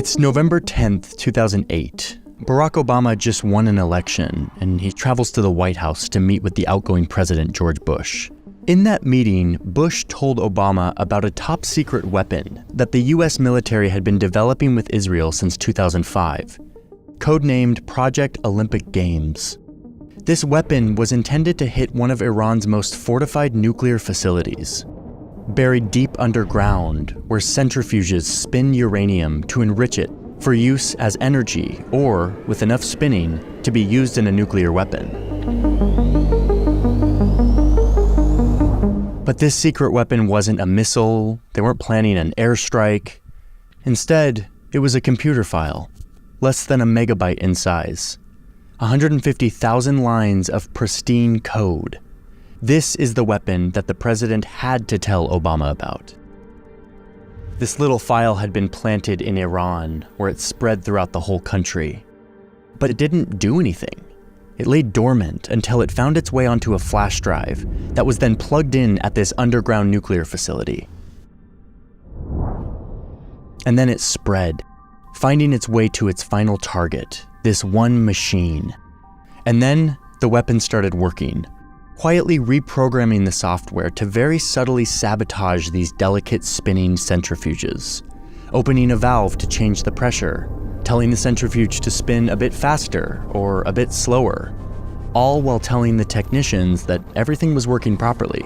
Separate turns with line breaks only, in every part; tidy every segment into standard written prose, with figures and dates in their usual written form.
It's November 10th, 2008. Barack Obama just won an election, and he travels to the White House to meet with the outgoing president, George Bush. In that meeting, Bush told Obama about a top-secret weapon that the US military had been developing with Israel since 2005, codenamed Project Olympic Games. This weapon was intended to hit one of Iran's most fortified nuclear facilities, buried deep underground, where centrifuges spin uranium to enrich it for use as energy or, with enough spinning, to be used in a nuclear weapon. But this secret weapon wasn't a missile, they weren't planning an airstrike. Instead, it was a computer file, less than a megabyte in size. 150,000 lines of pristine code. This is the weapon that the president had to tell Obama about. This little file had been planted in Iran, where it spread throughout the whole country. But it didn't do anything. It lay dormant until it found its way onto a flash drive that was then plugged in at this underground nuclear facility. And then it spread, finding its way to its final target, this one machine. And then the weapon started working, quietly reprogramming the software to very subtly sabotage these delicate spinning centrifuges, opening a valve to change the pressure, telling the centrifuge to spin a bit faster or a bit slower, all while telling the technicians that everything was working properly.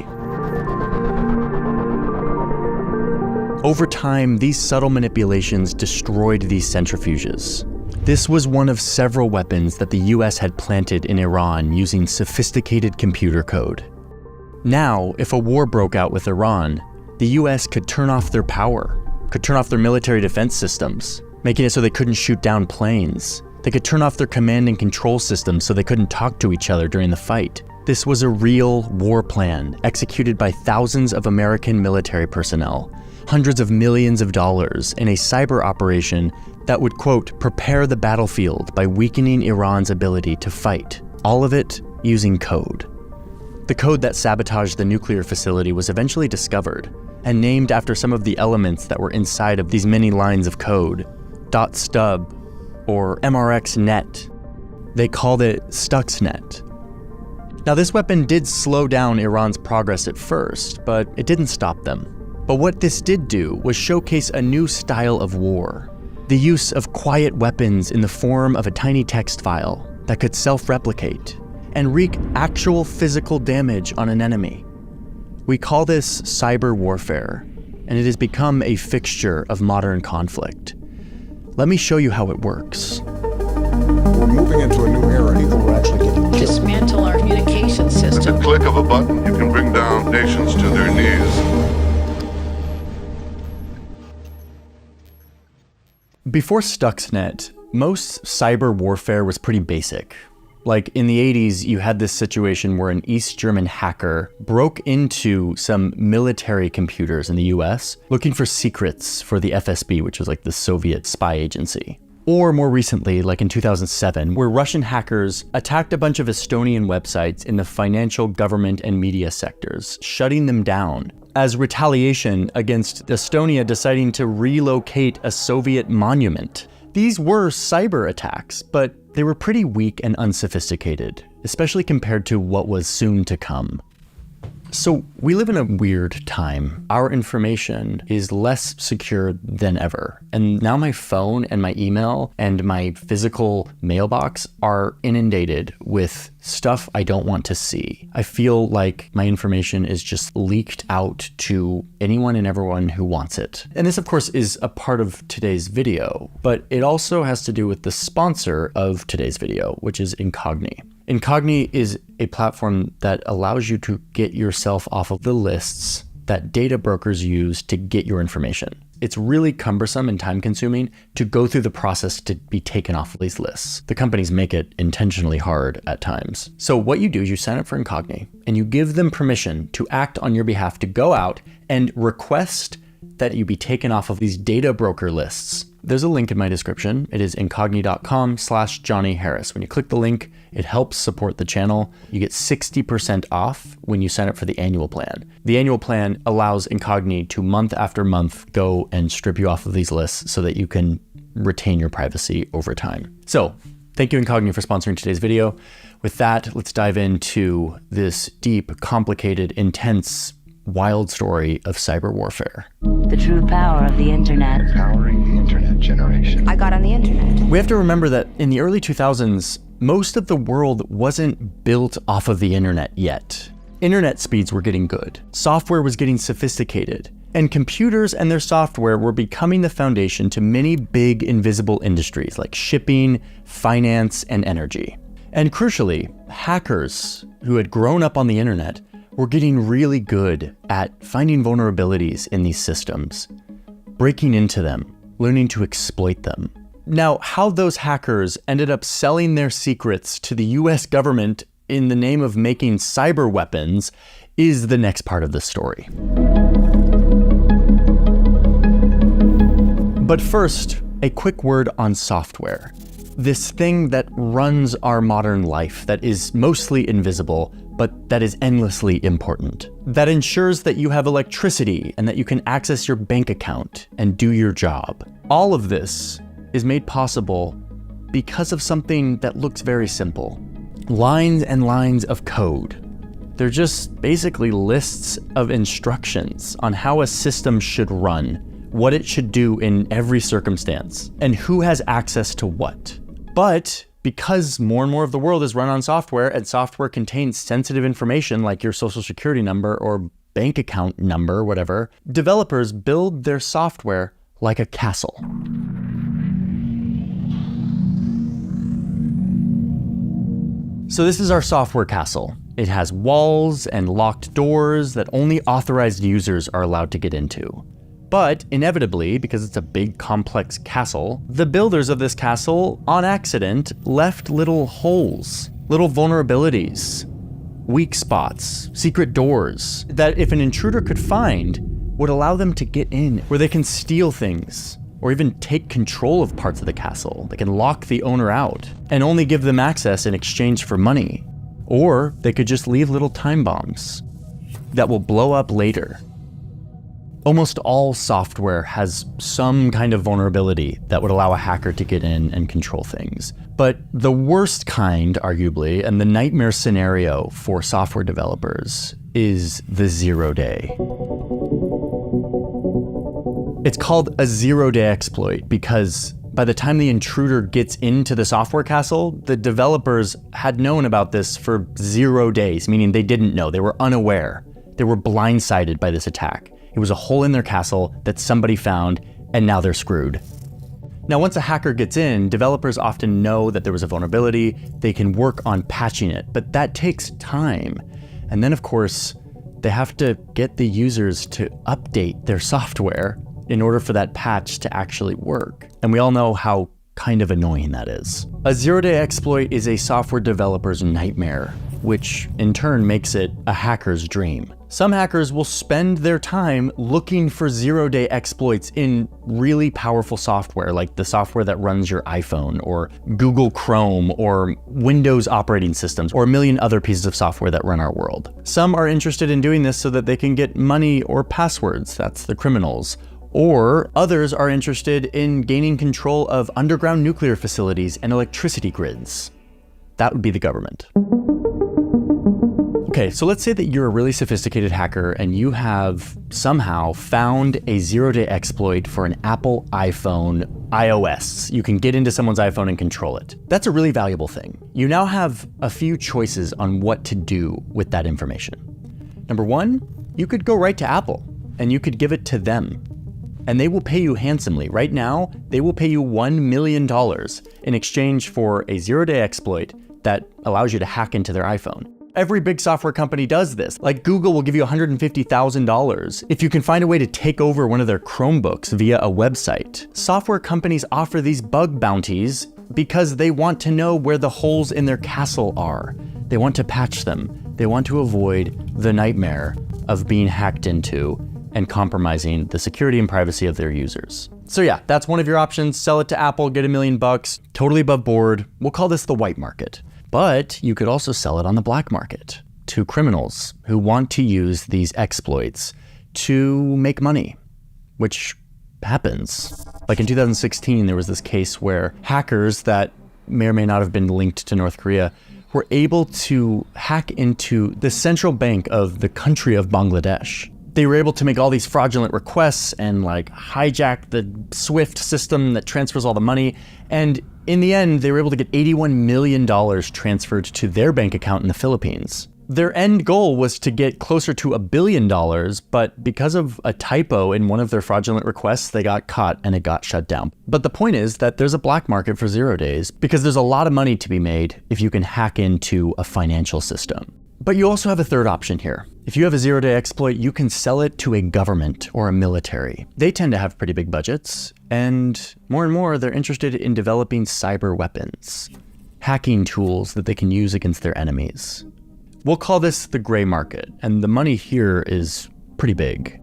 Over time, these subtle manipulations destroyed these centrifuges. This was one of several weapons that the US had planted in Iran using sophisticated computer code. Now, if a war broke out with Iran, the US could turn off their power, could turn off their military defense systems, making it so they couldn't shoot down planes. They could turn off their command and control systems so they couldn't talk to each other during the fight. This was a real war plan executed by thousands of American military personnel, hundreds of millions of dollars in a cyber operation that would, quote, prepare the battlefield by weakening Iran's ability to fight, all of it using code. The code that sabotaged the nuclear facility was eventually discovered and named after some of the elements that were inside of these many lines of code, .stub or MRXnet. They called it Stuxnet. Now, this weapon did slow down Iran's progress at first, but it didn't stop them. But what this did do was showcase a new style of war. The use of quiet weapons in the form of a tiny text file that could self-replicate and wreak actual physical damage on an enemy. We call this cyber warfare, and it has become a fixture of modern conflict. Let me show you how it works.
We're moving into a new era. People are actually getting killed.
Dismantle our communication system.
With the click of a button, you can bring down nations to their knees.
Before Stuxnet, most cyber warfare was pretty basic. Like in the 80s, you had this situation where an East German hacker broke into some military computers in the US looking for secrets for the FSB, which was like the Soviet spy agency. Or more recently, like in 2007, where Russian hackers attacked a bunch of Estonian websites in the financial, government, and media sectors, shutting them down as retaliation against Estonia deciding to relocate a Soviet monument. These were cyber attacks, but they were pretty weak and unsophisticated, especially compared to what was soon to come. So we live in a weird time. Our information is less secure than ever. And now my phone and my email and my physical mailbox are inundated with stuff I don't want to see. I feel like my information is just leaked out to anyone and everyone who wants it. And this, of course, is a part of today's video, but it also has to do with the sponsor of today's video, which is Incogni. Incogni is a platform that allows you to get yourself off of the lists that data brokers use to get your information. It's really cumbersome and time-consuming to go through the process to be taken off of these lists. The companies make it intentionally hard at times. So what you do is you sign up for Incogni and you give them permission to act on your behalf to go out and request that you be taken off of these data broker lists. There's a link in my description. It is incogni.com/Johnny Harris. When you click the link, it helps support the channel. You get 60% off when you sign up for the annual plan. The annual plan allows Incogni to month after month go and strip you off of these lists so that you can retain your privacy over time. So thank you Incogni for sponsoring today's video. With that, let's dive into this deep, complicated, intense, wild story of cyber warfare.
The true power of the internet.
Powering the internet generation.
I got on the internet.
We have to remember that in the early 2000s, most of the world wasn't built off of the internet yet. Internet speeds were getting good, software was getting sophisticated, and computers and their software were becoming the foundation to many big invisible industries like shipping, finance, and energy. And crucially, hackers who had grown up on the internet were getting really good at finding vulnerabilities in these systems, breaking into them, learning to exploit them. Now, how those hackers ended up selling their secrets to the US government in the name of making cyber weapons is the next part of the story. But first, a quick word on software. This thing that runs our modern life, that is mostly invisible, but that is endlessly important. That ensures that you have electricity and that you can access your bank account and do your job. All of this is made possible because of something that looks very simple. Lines and lines of code. They're just basically lists of instructions on how a system should run, what it should do in every circumstance, and who has access to what. But because more and more of the world is run on software, and software contains sensitive information like your social security number or bank account number, whatever, developers build their software like a castle. So this is our software castle. It has walls and locked doors that only authorized users are allowed to get into. But inevitably, because it's a big complex castle, the builders of this castle, on accident, left little holes, little vulnerabilities, weak spots, secret doors that if an intruder could find, would allow them to get in, where they can steal things, or even take control of parts of the castle. They can lock the owner out and only give them access in exchange for money. Or they could just leave little time bombs that will blow up later. Almost all software has some kind of vulnerability that would allow a hacker to get in and control things. But the worst kind, arguably, and the nightmare scenario for software developers is the zero-day. It's called a zero-day exploit because by the time the intruder gets into the software castle, the developers had known about this for 0 days, meaning they didn't know, they were unaware. They were blindsided by this attack. It was a hole in their castle that somebody found, and now they're screwed. Now, once a hacker gets in, developers often know that there was a vulnerability, they can work on patching it, but that takes time. And then, of course, they have to get the users to update their software in order for that patch to actually work. And we all know how kind of annoying that is. A zero-day exploit is a software developer's nightmare, which in turn makes it a hacker's dream. Some hackers will spend their time looking for zero-day exploits in really powerful software, like the software that runs your iPhone, or Google Chrome, or Windows operating systems, or a million other pieces of software that run our world. Some are interested in doing this so that they can get money or passwords, that's the criminals. Or others are interested in gaining control of underground nuclear facilities and electricity grids. That would be the government. Okay, so let's say that you're a really sophisticated hacker and you have somehow found a zero-day exploit for an Apple iPhone iOS. You can get into someone's iPhone and control it. That's a really valuable thing. You now have a few choices on what to do with that information. Number one, you could go right to Apple and you could give it to them. And they will pay you handsomely. Right now, they will pay you $1 million in exchange for a zero-day exploit that allows you to hack into their iPhone. Every big software company does this. Like Google will give you $150,000 if you can find a way to take over one of their Chromebooks via a website. Software companies offer these bug bounties because they want to know where the holes in their castle are. They want to patch them. They want to avoid the nightmare of being hacked into and compromising the security and privacy of their users. So yeah, that's one of your options. Sell it to Apple, get $1 million, totally above board. We'll call this the white market. But you could also sell it on the black market to criminals who want to use these exploits to make money, which happens. Like in 2016, there was this case where hackers that may or may not have been linked to North Korea were able to hack into the central bank of the country of Bangladesh. They were able to make all these fraudulent requests and like hijack the SWIFT system that transfers all the money. And in the end, they were able to get $81 million transferred to their bank account in the Philippines. Their end goal was to get closer to $1 billion, but because of a typo in one of their fraudulent requests, they got caught and it got shut down. But the point is that there's a black market for 0 days because there's a lot of money to be made if you can hack into a financial system. But you also have a third option here. If you have a 0-day exploit, you can sell it to a government or a military. They tend to have pretty big budgets, and more, they're interested in developing cyber weapons, hacking tools that they can use against their enemies. We'll call this the gray market, and the money here is pretty big.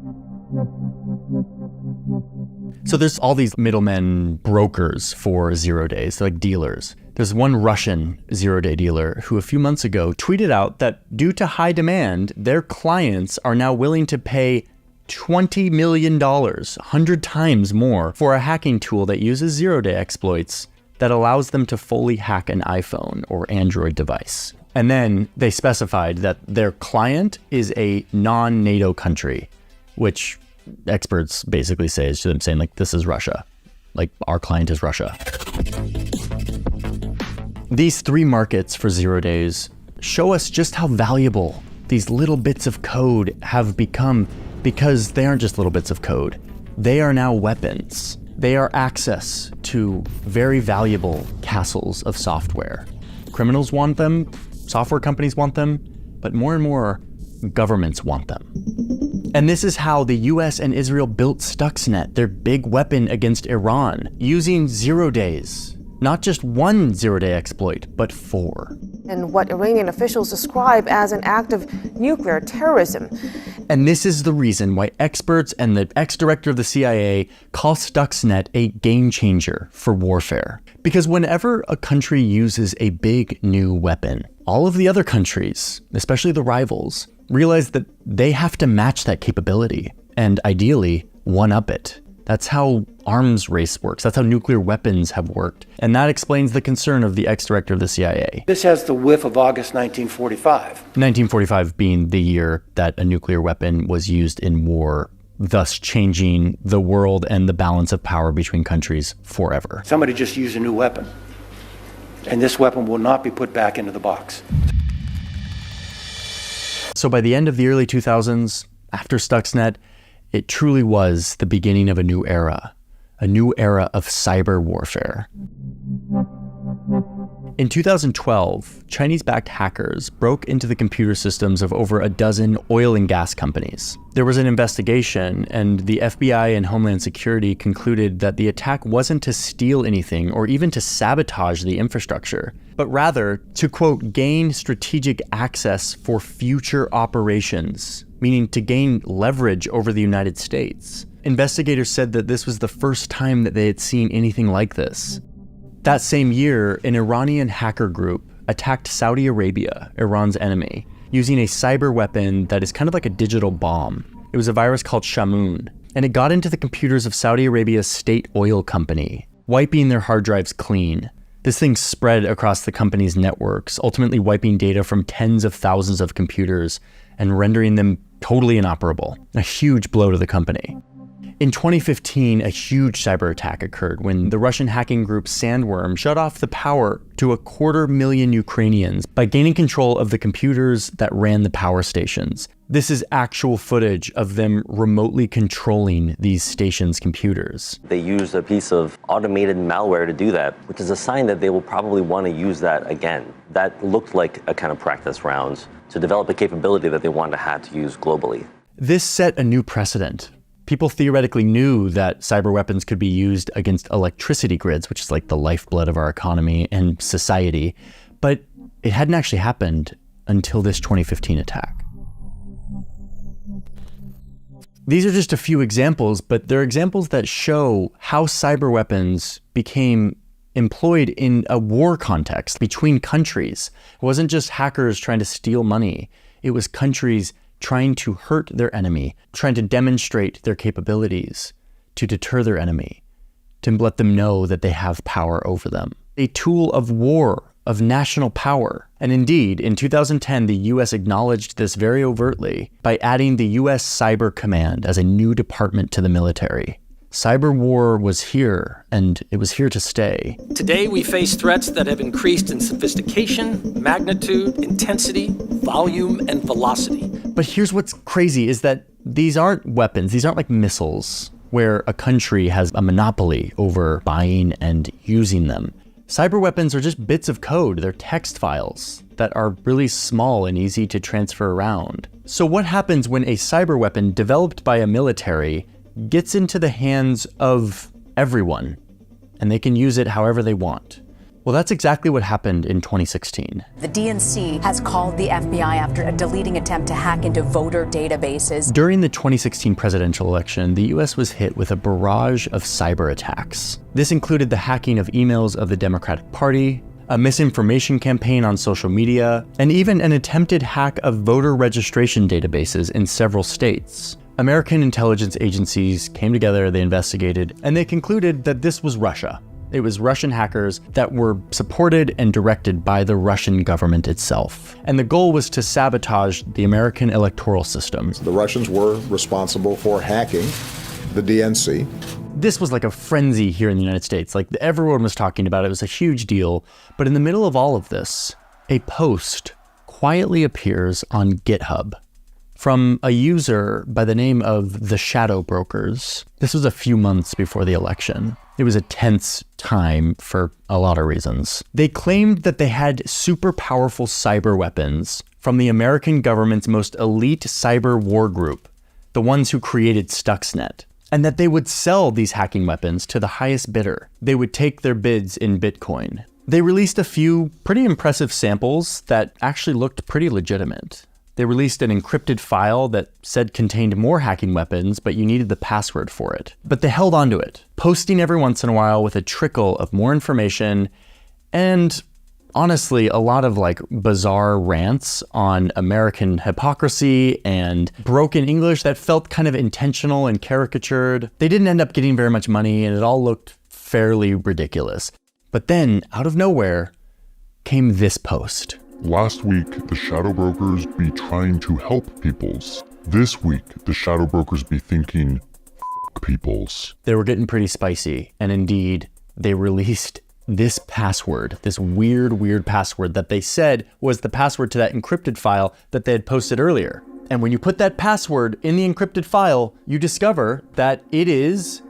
So there's all these middlemen brokers for 0 days, like dealers. There's one Russian 0-day dealer who a few months ago tweeted out that due to high demand, their clients are now willing to pay $20 million, 100 times more, for a hacking tool that uses 0-day exploits that allows them to fully hack an iPhone or Android device. And then they specified that their client is a non-NATO country, which experts basically say is to them saying like, this is Russia. Like our client is Russia. These three markets for 0 days show us just how valuable these little bits of code have become, because they aren't just little bits of code. They are now weapons. They are access to very valuable castles of software. Criminals want them, software companies want them, but more and more governments want them. And this is how the US and Israel built Stuxnet, their big weapon against Iran, using 0 days. Not just one 0-day exploit, but 4.
And what Iranian officials describe as an act of nuclear terrorism.
And this is the reason why experts and the ex-director of the CIA call Stuxnet a game changer for warfare. Because whenever a country uses a big new weapon, all of the other countries, especially the rivals, realize that they have to match that capability and ideally one-up it. That's how arms race works. That's how nuclear weapons have worked. And that explains the concern of the ex-director of the CIA.
This has the whiff of August 1945.
1945 being the year that a nuclear weapon was used in war, thus changing the world and the balance of power between countries forever.
Somebody just used a new weapon, and this weapon will not be put back into the box.
So by the end of the early 2000s, after Stuxnet, it truly was the beginning of a new era of cyber warfare. In 2012, Chinese-backed hackers broke into the computer systems of over a dozen oil and gas companies. There was an investigation, and the FBI and Homeland Security concluded that the attack wasn't to steal anything or even to sabotage the infrastructure, but rather to, quote, gain strategic access for future operations, meaning to gain leverage over the United States. Investigators said that this was the first time that they had seen anything like this. That same year, an Iranian hacker group attacked Saudi Arabia, Iran's enemy, using a cyber weapon that is kind of like a digital bomb. It was a virus called Shamoon, and it got into the computers of Saudi Arabia's state oil company, wiping their hard drives clean. This thing spread across the company's networks, ultimately wiping data from tens of thousands of computers and rendering them totally inoperable, a huge blow to the company. In 2015, a huge cyber attack occurred when the Russian hacking group Sandworm shut off the power to 250,000 Ukrainians by gaining control of the computers that ran the power stations. This is actual footage of them remotely controlling these stations' computers.
They used a piece of automated malware to do that, which is a sign that they will probably want to use that again. That looked like a kind of practice round to develop a capability that they wanted to have to use globally.
This set a new precedent. People theoretically knew that cyber weapons could be used against electricity grids, which is like the lifeblood of our economy and society, but it hadn't actually happened until this 2015 attack. These are just a few examples, but they're examples that show how cyber weapons became employed in a war context between countries. It wasn't just hackers trying to steal money. It was countries trying to hurt their enemy, trying to demonstrate their capabilities to deter their enemy, to let them know that they have power over them. A tool of war, of national power. And indeed, in 2010, the US acknowledged this very overtly by adding the US Cyber Command as a new department to the military. Cyber war was here, and it was here to stay.
Today, we face threats that have increased in sophistication, magnitude, intensity, volume, and velocity.
But here's what's crazy is that these aren't weapons. These aren't like missiles where a country has a monopoly over buying and using them. Cyber weapons are just bits of code. They're text files that are really small and easy to transfer around. So what happens when a cyber weapon developed by a military gets into the hands of everyone and they can use it however they want? Well, that's exactly what happened in 2016.
The DNC has called the FBI after a deleting attempt to hack into voter databases.
During the 2016 presidential election, the US was hit with a barrage of cyber attacks. This included the hacking of emails of the Democratic Party, a misinformation campaign on social media, and even an attempted hack of voter registration databases in several states. American intelligence agencies came together, they investigated, and they concluded that this was Russia. It was Russian hackers that were supported and directed by the Russian government itself. And the goal was to sabotage the American electoral system.
The Russians were responsible for hacking the DNC.
This was like a frenzy here in the United States. Like everyone was talking about it. It was a huge deal. But in the middle of all of this, a post quietly appears on GitHub from a user by the name of the Shadow Brokers. This was a few months before the election. It was a tense time for a lot of reasons. They claimed that they had super powerful cyber weapons from the American government's most elite cyber war group, the ones who created Stuxnet, and that they would sell these hacking weapons to the highest bidder. They would take their bids in Bitcoin. They released a few pretty impressive samples that actually looked pretty legitimate. They released an encrypted file that said contained more hacking weapons, but you needed the password for it. But they held onto it, posting every once in a while with a trickle of more information and honestly, a lot of like bizarre rants on American hypocrisy and broken English that felt kind of intentional and caricatured. They didn't end up getting very much money and it all looked fairly ridiculous. But then out of nowhere came this post.
Last week, the Shadow Brokers be trying to help peoples. This week, the Shadow Brokers be thinking, f*** peoples.
They were getting pretty spicy, and indeed, they released this password, this weird password that they said was the password to that encrypted file that they had posted earlier. And when you put that password in the encrypted file, you discover that it is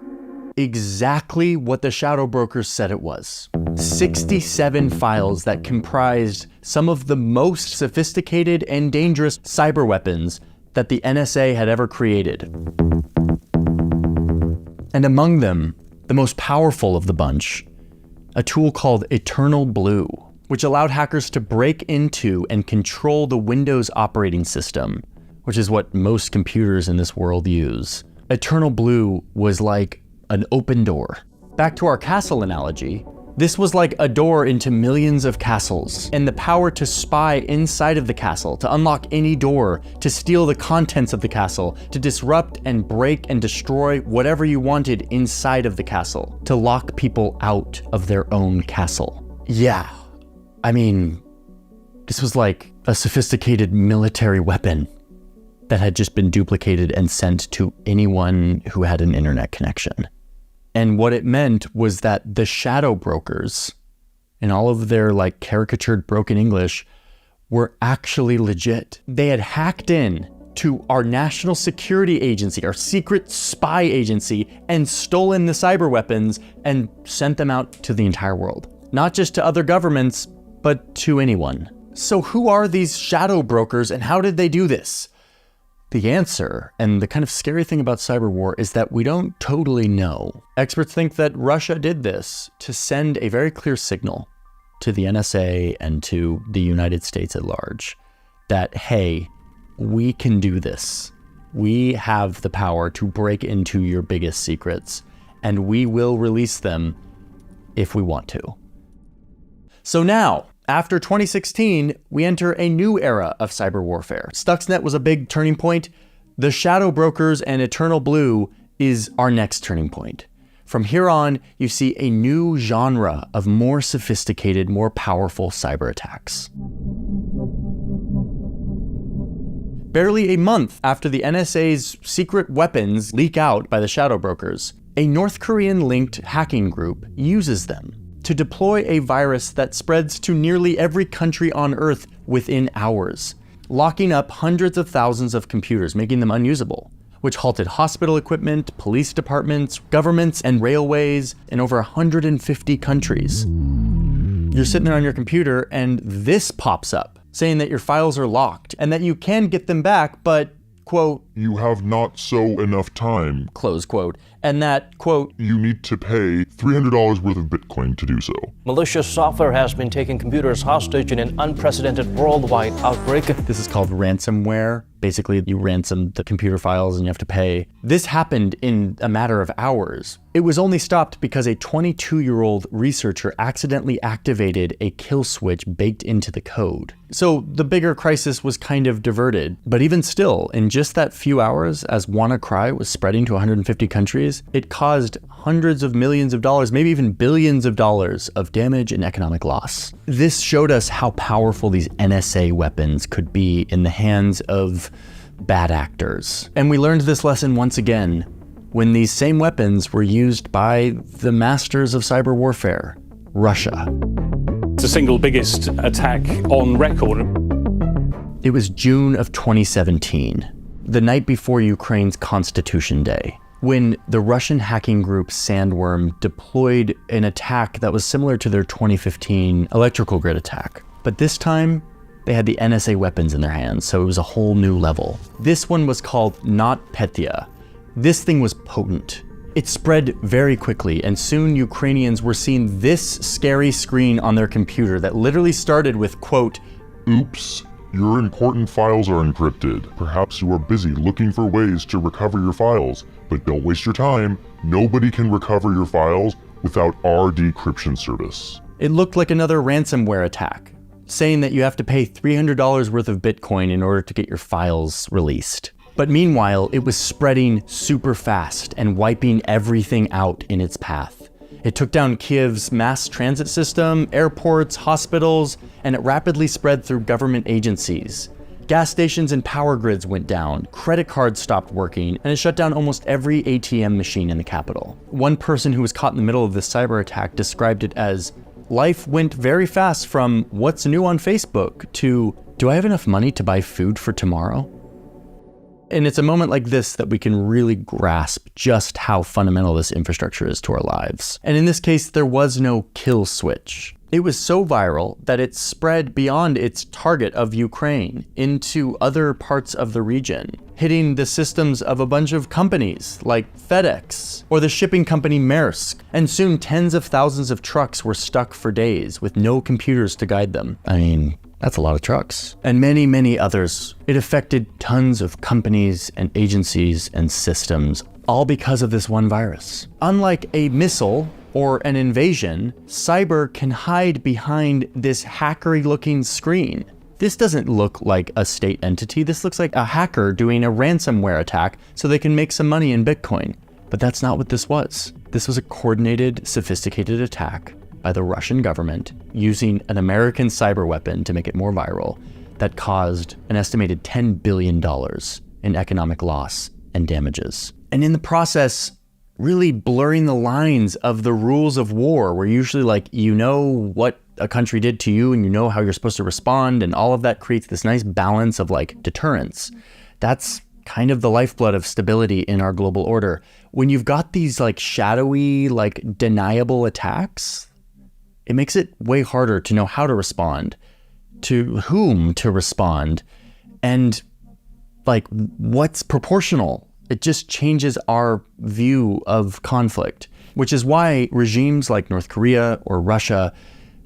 exactly what the Shadow Brokers said it was. 67 files that comprised some of the most sophisticated and dangerous cyber weapons that the NSA had ever created. And among them, the most powerful of the bunch, a tool called Eternal Blue, which allowed hackers to break into and control the Windows operating system, which is what most computers in this world use. Eternal Blue was like an open door. Back to our castle analogy, this was like a door into millions of castles, and the power to spy inside of the castle, to unlock any door, to steal the contents of the castle, to disrupt and break and destroy whatever you wanted inside of the castle, to lock people out of their own castle. Yeah, I mean, this was like a sophisticated military weapon that had just been duplicated and sent to anyone who had an internet connection. And what it meant was that the Shadow Brokers, in all of their like caricatured broken English, were actually legit. They had hacked in to our national security agency, our secret spy agency, and stolen the cyber weapons and sent them out to the entire world. Not just to other governments, but to anyone. So who are these Shadow Brokers and how did they do this? The answer, and the kind of scary thing about cyber war, is that we don't totally know. Experts think that Russia did this to send a very clear signal to the NSA and to the United States at large that, hey, we can do this. We have the power to break into your biggest secrets, and we will release them if we want to. So now, after 2016, we enter a new era of cyber warfare. Stuxnet was a big turning point. The Shadow Brokers and Eternal Blue is our next turning point. From here on, you see a new genre of more sophisticated, more powerful cyber attacks. Barely a month after the NSA's secret weapons leak out by the shadow brokers, a North Korean-linked hacking group uses them to deploy a virus that spreads to nearly every country on Earth within hours, locking up hundreds of thousands of computers, making them unusable, which halted hospital equipment, police departments, governments, and railways in over 150 countries. You're sitting there on your computer and this pops up, saying that your files are locked and that you can get them back, but, quote,
you have not so enough time,
close quote, and that, quote,
you need to pay $300 worth of Bitcoin to do so.
Malicious software has been taking computers hostage in an unprecedented worldwide outbreak.
This is called ransomware. Basically, you ransom the computer files and you have to pay. This happened in a matter of hours. It was only stopped because a 22-year-old researcher accidentally activated a kill switch baked into the code. So the bigger crisis was kind of diverted. But even still, in just that few hours, as WannaCry was spreading to 150 countries, it caused hundreds of millions of dollars, maybe even billions of dollars of damage and economic loss. This showed us how powerful these NSA weapons could be in the hands of bad actors. And we learned this lesson once again when these same weapons were used by the masters of cyber warfare, Russia.
It's the single biggest attack on record.
It was June of 2017, the night before Ukraine's Constitution Day, when the Russian hacking group Sandworm deployed an attack that was similar to their 2015 electrical grid attack. But this time, they had the NSA weapons in their hands, so it was a whole new level. This one was called NotPetya. This thing was potent. It spread very quickly, and soon Ukrainians were seeing this scary screen on their computer that literally started with, quote,
oops, your important files are encrypted. Perhaps you are busy looking for ways to recover your files, but don't waste your time. Nobody can recover your files without our decryption service.
It looked like another ransomware attack, saying that you have to pay $300 worth of Bitcoin in order to get your files released. But meanwhile, it was spreading super fast and wiping everything out in its path. It took down Kiev's mass transit system, airports, hospitals, and it rapidly spread through government agencies. Gas stations and power grids went down, credit cards stopped working, and it shut down almost every ATM machine in the capital. One person who was caught in the middle of this cyber attack described it as, life went very fast from what's new on Facebook to, do I have enough money to buy food for tomorrow? And it's a moment like this that we can really grasp just how fundamental this infrastructure is to our lives. And in this case, there was no kill switch. It was so viral that it spread beyond its target of Ukraine into other parts of the region, hitting the systems of a bunch of companies like FedEx or the shipping company Maersk. And soon tens of thousands of trucks were stuck for days with no computers to guide them. I mean, that's a lot of trucks. And many, many others. It affected tons of companies and agencies and systems, all because of this one virus. Unlike a missile or an invasion, cyber can hide behind this hackery-looking screen. This doesn't look like a state entity. This looks like a hacker doing a ransomware attack so they can make some money in Bitcoin. But that's not what this was. This was a coordinated, sophisticated attack by the Russian government using an American cyber weapon to make it more viral that caused an estimated $10 billion in economic loss and damages. And in the process, really blurring the lines of the rules of war, where usually like, you know what a country did to you and you know how you're supposed to respond, and all of that creates this nice balance of like deterrence. That's kind of the lifeblood of stability in our global order. When you've got these like shadowy, like deniable attacks, it makes it way harder to know how to respond, to whom to respond, and like what's proportional. It just changes our view of conflict, which is why regimes like North Korea or Russia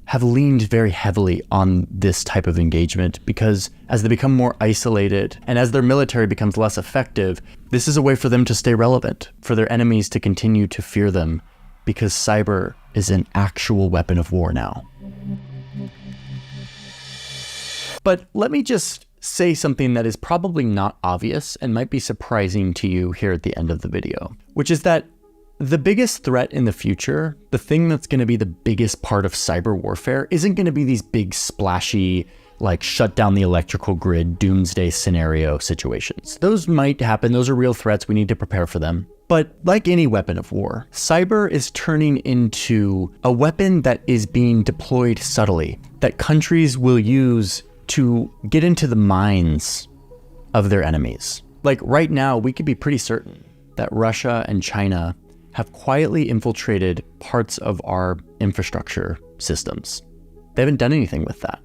have leaned very heavily on this type of engagement, because as they become more isolated and as their military becomes less effective, this is a way for them to stay relevant, for their enemies to continue to fear them, because cyber is an actual weapon of war now. But let me just say something that is probably not obvious and might be surprising to you here at the end of the video, which is that The biggest threat in the future, the thing that's going to be the biggest part of cyber warfare, isn't going to be these big splashy, like shut down the electrical grid, doomsday scenario situations. Those might happen. Those are real threats. We need to prepare for them. But like any weapon of war, cyber is turning into a weapon that is being deployed subtly, that countries will use to get into the minds of their enemies. Like right now, we could be pretty certain that Russia and China have quietly infiltrated parts of our infrastructure systems. They haven't done anything with that,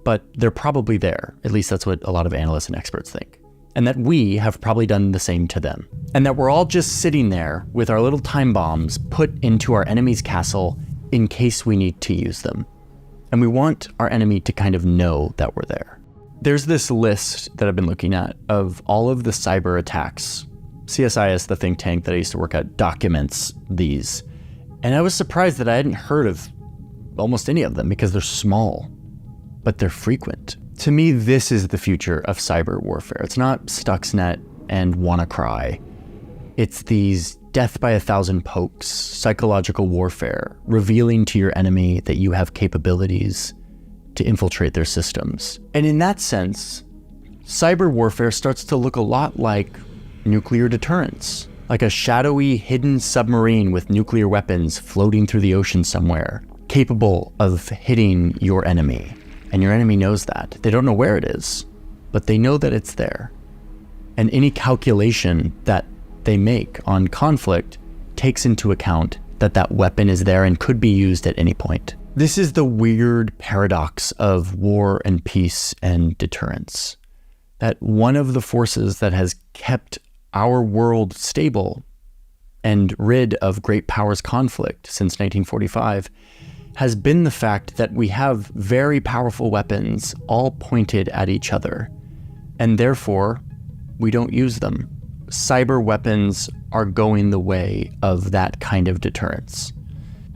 but they're probably there. At least that's what a lot of analysts and experts think. And that we have probably done the same to them. And that we're all just sitting there with our little time bombs put into our enemy's castle in case we need to use them. And we want our enemy to kind of know that we're there. There's this list that I've been looking at of all of the cyber attacks. CSIS, the think tank that I used to work at, documents these. And I was surprised that I hadn't heard of almost any of them because they're small, but they're frequent. To me, this is the future of cyber warfare. It's not Stuxnet and WannaCry. It's these death by 1,000 pokes, psychological warfare, revealing to your enemy that you have capabilities to infiltrate their systems. And in that sense, cyber warfare starts to look a lot like nuclear deterrence, like a shadowy, hidden submarine with nuclear weapons floating through the ocean somewhere, capable of hitting your enemy. And your enemy knows that. They don't know where it is, but they know that it's there. And any calculation that they make on conflict takes into account that that weapon is there and could be used at any point. This is the weird paradox of war and peace and deterrence. That one of the forces that has kept our world stable and rid of great powers conflict since 1945 has been the fact that we have very powerful weapons all pointed at each other, and therefore we don't use them. Cyber weapons are going the way of that kind of deterrence.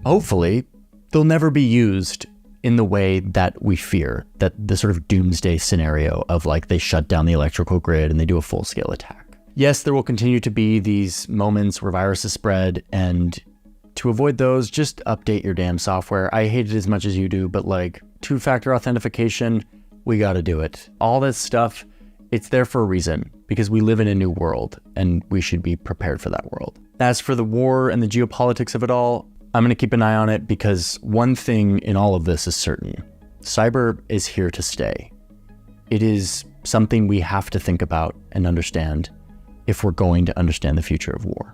Hopefully, they'll never be used in the way that we fear, that the sort of doomsday scenario of like they shut down the electrical grid and they do a full-scale attack. Yes, there will continue to be these moments where viruses spread, and to avoid those, just update your damn software. I hate it as much as you do, but like two-factor authentication, we gotta do it. All this stuff, it's there for a reason, because we live in a new world and we should be prepared for that world. As for the war and the geopolitics of it all, I'm gonna keep an eye on it because one thing in all of this is certain. Cyber is here to stay. It is something we have to think about and understand if we're going to understand the future of war.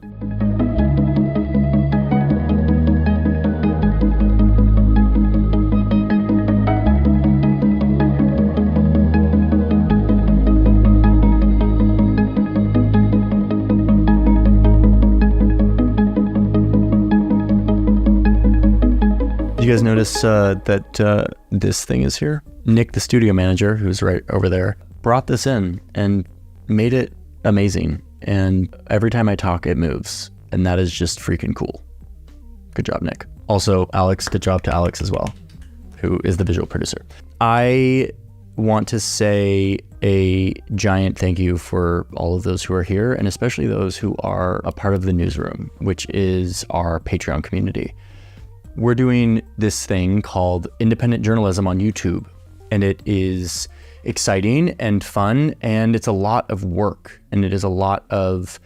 You guys notice that this thing is here? Nick, the studio manager, who's right over there, brought this in and made it amazing. And every time I talk, it moves. And that is just freaking cool. Good job, Nick. Also, Alex, good job to Alex as well, who is the visual producer. I want to say a giant thank you for all of those who are here, and especially those who are a part of the newsroom, which is our Patreon community. We're doing this thing called independent journalism on YouTube, and it is exciting and fun, and it's a lot of work, and it is a lot of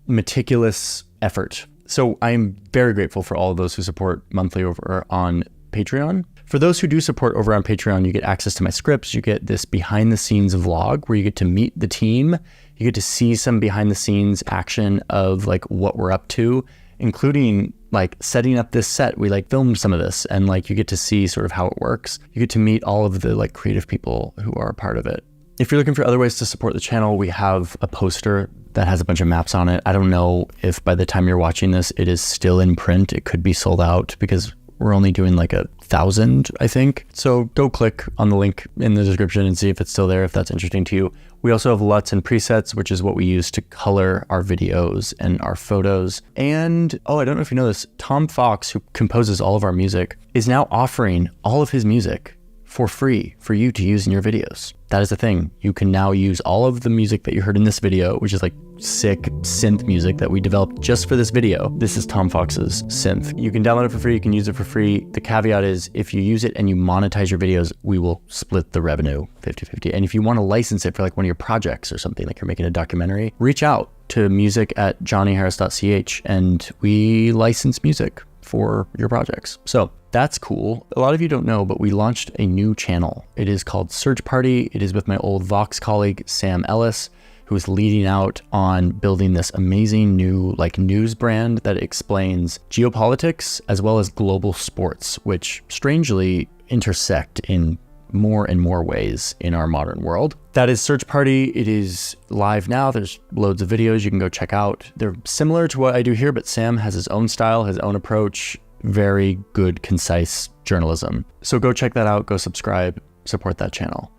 meticulous effort. So I'm very grateful for all of those who support monthly over on Patreon. For those who do support over on Patreon, you get access to my scripts. You get this behind the scenes vlog where you get to meet the team. You get to see some behind the scenes action of like what we're up to, including like setting up this set. We like filmed some of this, and like you get to see sort of how it works. You get to meet all of the like creative people who are a part of it. If you're looking for other ways to support the channel, we have a poster that has a bunch of maps on it. I don't know if by the time you're watching this, it is still in print. It could be sold out because we're only doing like 1,000, I think. So go click on the link in the description and see if it's still there, if that's interesting to you. We also have LUTs and presets, which is what we use to color our videos and our photos. And, oh, I don't know if you know this, Tom Fox, who composes all of our music, is now offering all of his music for free for you to use in your videos. That is the thing. You can now use all of the music that you heard in this video, which is like sick synth music that we developed just for this video. This is Tom Fox's synth. You can download it for free, you can use it for free. The caveat is if you use it and you monetize your videos, we will split the revenue 50-50. And if you want to license it for like one of your projects or something, like you're making a documentary, reach out to music@johnnyharris.ch and we license music for your projects. So that's cool. A lot of you don't know, but we launched a new channel. It is called Search Party. It is with my old Vox colleague, Sam Ellis, who is leading out on building this amazing new like news brand that explains geopolitics as well as global sports, which strangely intersect in more and more ways in our modern world. That is Search Party. It is live now. There's loads of videos you can go check out. They're similar to what I do here, but Sam has his own style, his own approach, very good, concise journalism. So go check that out, go subscribe, support that channel.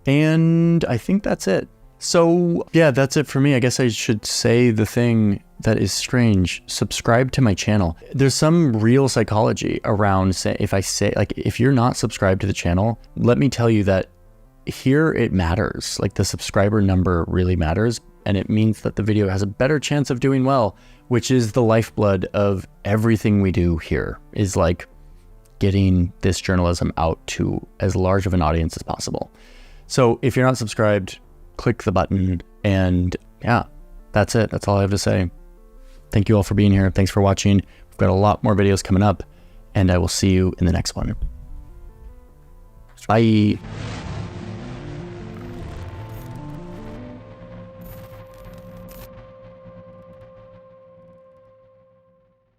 And I think that's it. So yeah, that's it for me. I guess I should say the thing that is strange. Subscribe to my channel. There's some real psychology around if you're not subscribed to the channel, let me tell you that here it matters. Like the subscriber number really matters. And it means that the video has a better chance of doing well, which is the lifeblood of everything we do here, is like getting this journalism out to as large of an audience as possible. So if you're not subscribed, click the button, and yeah, that's it. That's all I have to say. Thank you all for being here. Thanks for watching. We've got a lot more videos coming up, and I will see you in the next one. Bye.